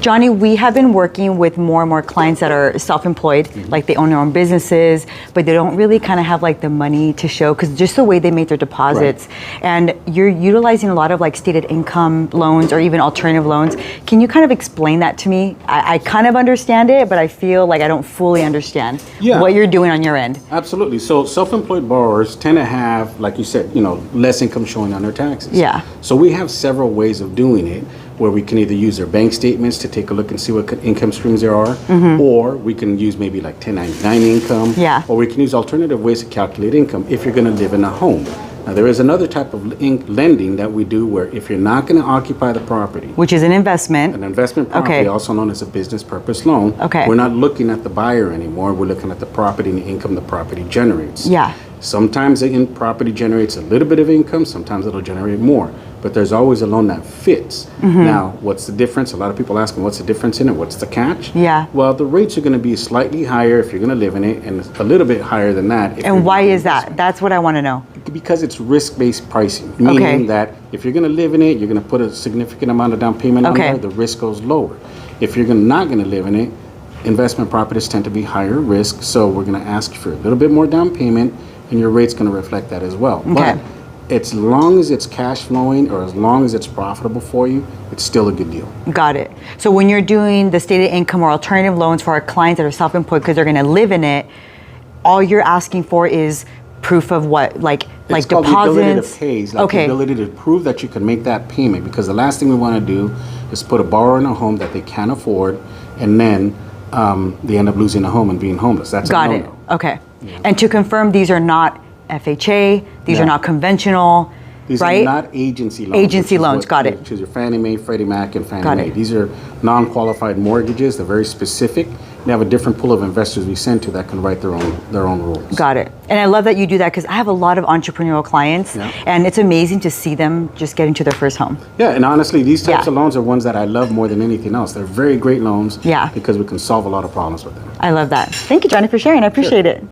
Johnny, we have been working with more and more clients that are self-employed, like they own their own businesses, but they don't really kind of have like the money to show because just the way they make their deposits. Right. And you're utilizing a lot of like stated income loans or even alternative loans. Can you kind of explain that to me? I kind of understand it, but I feel like I don't fully understand what you're doing on your end. Absolutely. So self-employed borrowers tend to have, like you said, less income showing on their taxes. Yeah. So we have several ways of doing it, where we can either use their bank statements to take a look and see what income streams there are, or we can use maybe like 1099 income, or we can use alternative ways to calculate income if you're going to live in a home. Now, there is another type of lending that we do where if you're not going to occupy the property, which is an investment property, also known as a business purpose loan, we're not looking at the buyer anymore. We're looking at the property and the income the property generates. Sometimes the property generates a little bit of income, sometimes it'll generate more, but there's always a loan that fits. Now, what's the difference? A lot of people ask me, what's the difference in it? What's the catch? Well, the rates are going to be slightly higher if you're going to live in it, and a little bit higher than that. And why is that? That's what I want to know. Because it's risk-based pricing, meaning that if you're going to live in it, you're going to put a significant amount of down payment on there, the risk goes lower. If you're not going to live in it, investment properties tend to be higher risk, so we're going to ask for a little bit more down payment, and your rate's going to reflect that as well. But as long as it's cash flowing or as long as it's profitable for you, it's still a good deal. Got it. So when you're doing the stated income or alternative loans for our clients that are self-employed because they're going to live in it, all you're asking for is proof of what, like it's deposits? Called the ability to pay, the ability to prove that you can make that payment, because the last thing we want to do is put a borrower in a home that they can't afford, and then they end up losing a home and being homeless. That's Got it. Okay. And to confirm, these are not FHA, these are not conventional, these are not agency loans. Agency loans, got it. Which is your Fannie Mae, Freddie Mac, and Fannie Mae. These are non-qualified mortgages. They're very specific. They have a different pool of investors we send to that can write their own rules. Got it. And I love that you do that, because I have a lot of entrepreneurial clients, and it's amazing to see them just get into their first home. Yeah, and honestly, these types of loans are ones that I love more than anything else. They're very great loans because we can solve a lot of problems with them. I love that. Thank you, Johnny, for sharing. I appreciate it.